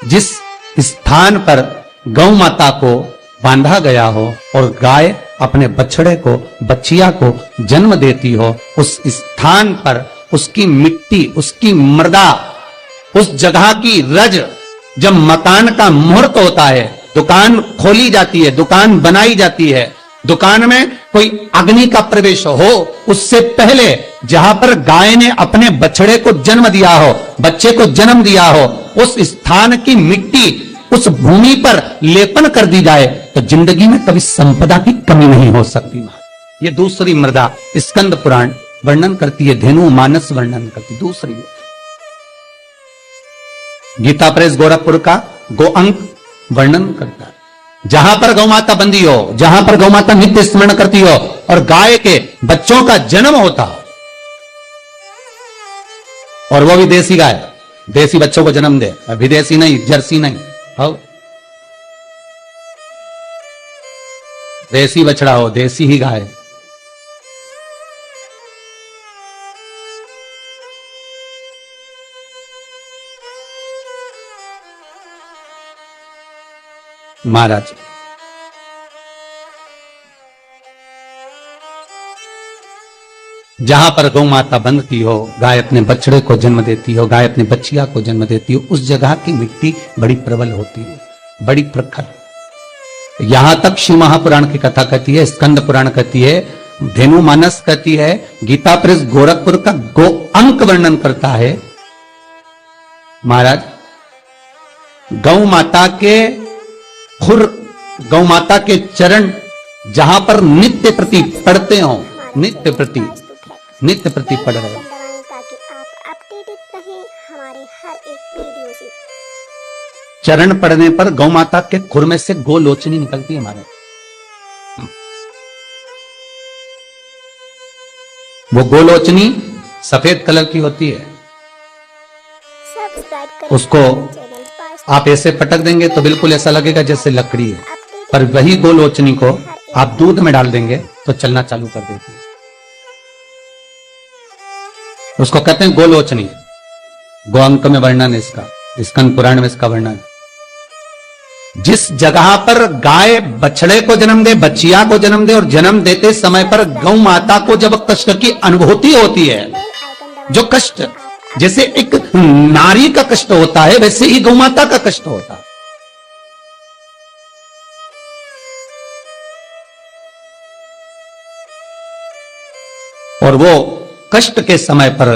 जिस स्थान पर गौ माता को बांधा गया हो और गाय अपने बछड़े को, बच्चिया को जन्म देती हो, उस स्थान पर उसकी मिट्टी, उसकी मृदा, उस जगह की रज, जब मकान का मुहूर्त होता है, दुकान खोली जाती है, दुकान बनाई जाती है, दुकान में कोई अग्नि का प्रवेश हो, उससे पहले जहां पर गाय ने अपने बछड़े को जन्म दिया हो, बच्चे को जन्म दिया हो, उस स्थान की मिट्टी उस भूमि पर लेपन कर दी जाए तो जिंदगी में कभी संपदा की कमी नहीं हो सकती। ये दूसरी मृदा स्कंद पुराण वर्णन करती है, धेनु मानस वर्णन करती। दूसरी गीता प्रेस गोरखपुर का गो अंक वर्णन करता है, जहां पर गौ माता बंदी हो, जहां पर गौ माता नित्य स्मरण करती हो और गाय के बच्चों का जन्म होता हो, और वो भी देसी गाय, देसी बच्चों को जन्म दे, विदेशी नहीं, जर्सी नहीं, हो देसी बछड़ा हो, देसी ही गाय। महाराज जहां पर गौ माता बंधती हो, गाय अपने बछड़े को जन्म देती हो, गाय अपने बच्चिया को जन्म देती हो, उस जगह की मिट्टी बड़ी प्रबल होती है, बड़ी प्रखर। यहां तक शिव महापुराण की कथा कहती है, स्कंद पुराण कहती है, धेनु मानस कहती है, गीता प्रेस गोरखपुर का गो अंक वर्णन करता है। महाराज गौ माता के खुर, गौ माता के चरण जहां पर नित्य प्रति पढ़ते हो, नित्य प्रति पढ़ रहे हो, ताकि आप अपडेटेड रहें हमारे हर एक वीडियो से। चरण पढ़ने पर गौ माता के खुर में से गोलोचनी निकलती है हमारे। वो गोलोचनी सफेद कलर की होती है, उसको आप ऐसे पटक देंगे तो बिल्कुल ऐसा लगेगा जैसे लकड़ी है, पर वही गोलोचनी को आप दूध में डाल देंगे तो चलना चालू कर देती है। उसको कहते हैं गोलोचनी। गो अंक में वर्णन है इसका, स्कंद पुराण में इसका वर्णन। जिस जगह पर गाय बछड़े को जन्म दे, बच्चिया को जन्म दे, और जन्म देते समय पर गौ माता को जब कष्ट की अनुभूति होती है, जो कष्ट जैसे एक नारी का कष्ट होता है, वैसे ही गौ माता का कष्ट होता है। और वो कष्ट के समय पर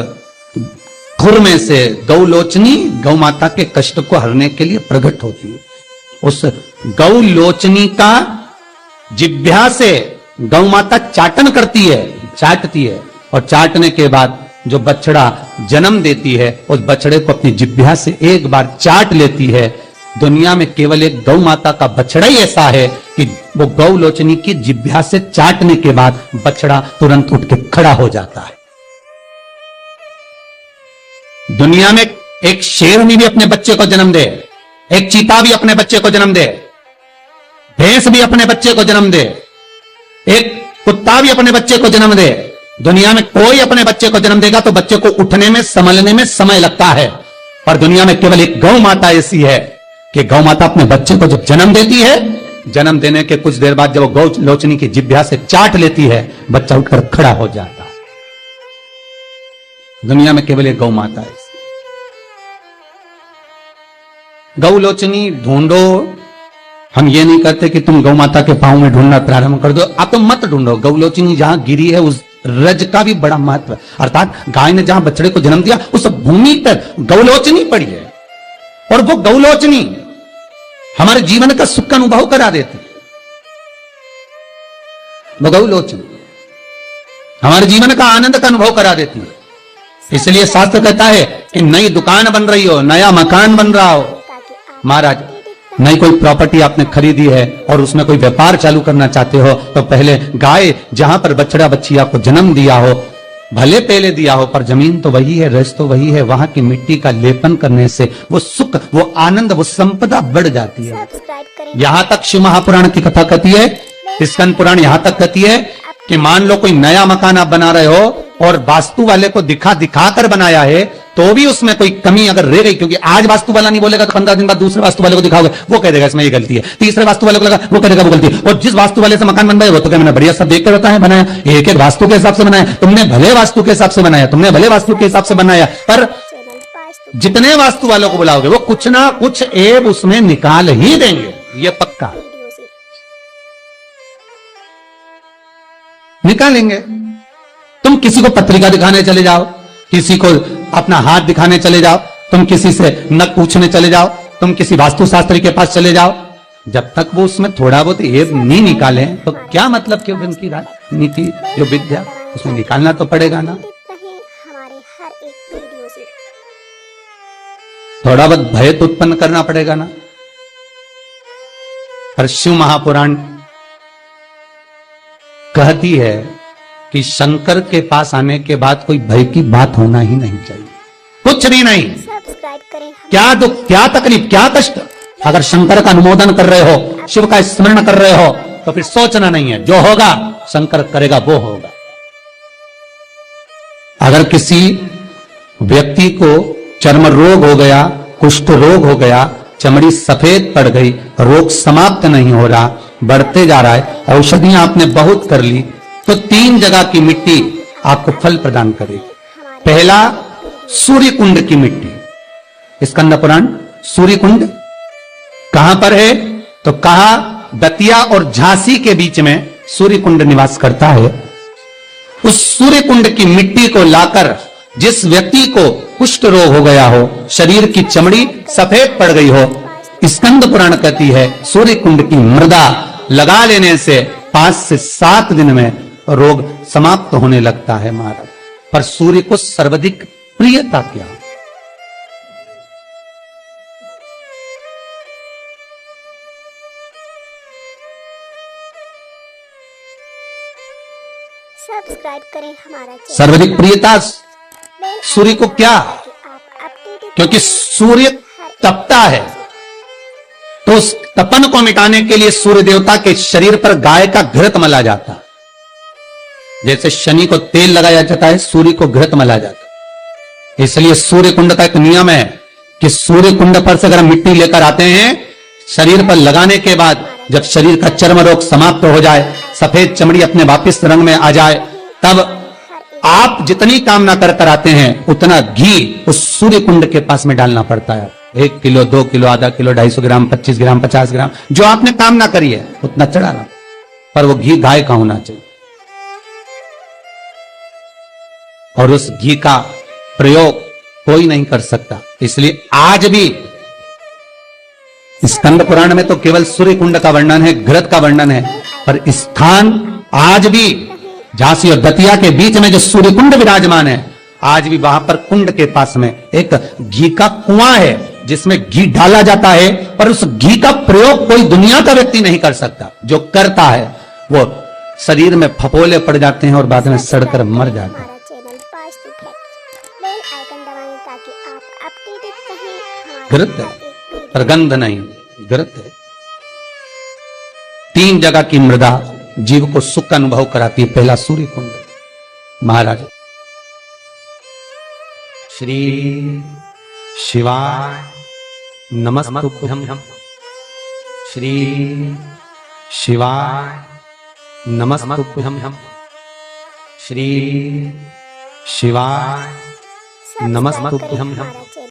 खुर में से गौलोचनी गौ माता के कष्ट को हरने के लिए प्रकट होती है। उस गौलोचनी का जिह्वा से गौ माता चाटन करती है, चाटती है, और चाटने के बाद जो बछड़ा जन्म देती है, उस बछड़े को अपनी जिह्वा से एक बार चाट लेती है। दुनिया में केवल एक गौ माता का बछड़ा ही ऐसा है कि वो गौलोचनी की जिह्वा से चाटने के बाद बछड़ा तुरंत उठ के खड़ा हो जाता है। दुनिया में एक शेरनी भी अपने बच्चे को जन्म दे, एक चीता भी अपने बच्चे को जन्म दे, भैंस भी अपने बच्चे को जन्म दे, एक कुत्ता भी अपने बच्चे को जन्म दे, दुनिया में कोई अपने बच्चे को जन्म देगा तो बच्चे को उठने में, संभलने में समय लगता है। पर दुनिया में केवल एक गौ माता ऐसी है कि गौ माता अपने बच्चे को जब जन्म देती है, जन्म देने के कुछ देर बाद जब वो गौ लोचनी की जिह्वा से चाट लेती है, बच्चा उठकर खड़ा हो जाता है। दुनिया में केवल एक गौ माता है। गौ लोचनी ढूंढो, हम ये नहीं कहते कि तुम गौ माता के पांव में ढूंढना प्रारंभ कर दो, आप तो मत ढूंढो। गौ लोचनी जहां गिरी है उस रज का भी बड़ा महत्व है, अर्थात गाय ने जहां बछड़े को जन्म दिया उस भूमि पर गौलोचनी पड़ी है, और वो गौलोचनी हमारे जीवन का सुख का अनुभव करा देती है। वो गौलोचनी हमारे जीवन का आनंद का अनुभव करा देती है। इसलिए शास्त्र कहता है कि नई दुकान बन रही हो, नया मकान बन रहा हो, महाराज नई कोई प्रॉपर्टी आपने खरीदी है और उसमें कोई व्यापार चालू करना चाहते हो, तो पहले गाय जहां पर बछड़ा बच्चिया को जन्म दिया हो, भले पहले दिया हो, पर जमीन तो वही है, रस तो वही है, वहां की मिट्टी का लेपन करने से वो सुख, वो आनंद, वो संपदा बढ़ जाती है। यहां तक शिव महापुराण की कथा कहती है, स्कंद पुराण यहां तक कहती है कि मान लो कोई नया मकान आप बना रहे हो और वास्तु वाले को दिखा कर बनाया है तो भी उसमें कोई कमी अगर रह गई, क्योंकि आज वास्तु वाला नहीं बोलेगा तो 15 दिन बाद दूसरे वास्तु वाले को दिखाओगे, वो कह देगा इसमें ये गलती है, तीसरे वास्तु वाले को लगा वो कह देगा वो गलती है। और जिस वास्तु वाले से मकान बनवाया वो तो क्या मैंने बढ़िया सब देख कर बताया बनाया, एक एक वास्तु के हिसाब से बनाया, तुमने भले वास्तु के हिसाब से बनाया, तुमने भले वास्तु के हिसाब से बनाया, पर चैनल वास्तु जितने वास्तु वालों को बुलाओगे वो कुछ ना कुछ एब उसमें निकाल ही देंगे, ये पक्का वीडियो से निकालेंगे। तुम किसी को पत्रिका दिखाने चले जाओ, किसी को अपना हाथ दिखाने चले जाओ, तुम किसी से नक पूछने चले जाओ, तुम किसी वास्तुशास्त्री के पास चले जाओ, जब तक वो उसमें थोड़ा बहुत एब नहीं निकाले तो क्या मतलब कि उनकी राजनीति जो विद्या उसमें निकालना तो पड़ेगा ना। रहे हमारे हर एक वीडियो से। थोड़ा बहुत भय तो उत्पन्न करना पड़ेगा ना। पर शिव महापुराण कहती है कि शंकर के पास आने के बाद कोई भय की बात होना ही नहीं चाहिए, कुछ भी नहीं। सब्सक्राइब करें क्या दुख, क्या तकलीफ, क्या कष्ट, अगर शंकर का अनुमोदन कर रहे हो, शिव का स्मरण कर रहे हो, तो फिर सोचना नहीं है, जो होगा शंकर करेगा वो होगा। अगर किसी व्यक्ति को चर्म रोग हो गया, कुष्ठ रोग हो गया, चमड़ी सफेद पड़ गई, रोग समाप्त नहीं हो रहा, बढ़ते जा रहा है, औषधियां आपने बहुत कर ली, तो 3 जगह की मिट्टी आपको फल प्रदान करेगी। पहला सूर्य कुंड की मिट्टी। स्कंद पुराण सूर्य कुंड कहां पर है, तो कहा दतिया और झांसी के बीच में सूर्य कुंड निवास करता है। उस सूर्य कुंड की मिट्टी को लाकर जिस व्यक्ति को कुष्ठ रोग हो गया हो, शरीर की चमड़ी सफेद पड़ गई हो, स्कंद पुराण कहती है सूर्य कुंड की मृदा लगा लेने से 5 से 7 दिन में रोग समाप्त होने लगता है महाराज। पर सूर्य को सर्वाधिक प्रियता क्या? सब्सक्राइब करें हमारा चैनल। सर्वाधिक प्रियता सूर्य को क्या? आप अपडेटेड क्योंकि सूर्य तपता है, तो उस तपन को मिटाने के लिए सूर्य देवता के शरीर पर गाय का घृत मला जाता। जैसे शनि को तेल लगाया जाता है, सूर्य को घृत मला जाता। इसलिए सूर्य कुंड का एक नियम है कि सूर्य कुंड पर से अगर मिट्टी लेकर आते हैं, शरीर पर लगाने के बाद जब शरीर का चर्म रोग समाप्त हो जाए, सफेद चमड़ी अपने वापिस रंग में आ जाए, तब आप जितनी कामना कर कर आते हैं उतना घी उस सूर्य कुंड के पास में डालना पड़ता है। 1 किलो, 2 किलो, आधा किलो, 250 ग्राम, 25 ग्राम, 50 ग्राम, जो आपने कामना करी है उतना चढ़ाना, पर वो घी गाय का होना चाहिए। और उस घी का प्रयोग कोई नहीं कर सकता। इसलिए आज भी स्कंद पुराण में तो केवल सूर्य कुंड का वर्णन है, घृत का वर्णन है, पर स्थान आज भी झांसी और दतिया के बीच में जो सूर्य कुंड विराजमान है, आज भी वहां पर कुंड के पास में एक घी का कुआं है जिसमें घी डाला जाता है, पर उस घी का प्रयोग कोई दुनिया का व्यक्ति नहीं कर सकता। जो करता है वो शरीर में फफोले पड़ जाते हैं और बाद में सड़कर मर जाते हैं। हमारा channel Vastu fact. Bell icon दबाएं ताकि आप अपडेटेड रहें हमारे घृत है, हर एक वीडियो। पर गंध नहीं, घृत है। 3 जगह की मृदा जीव को सुख का अनुभव कराती है। पहला सूर्य कुंड। महाराज श्री शिवाय नमस्तुभ्यं, श्री शिवाय नमस्तुभ्यं, श्री शिवाय सब्सक्राइब करें नमस्तुभ्यं। हमारा चैनल।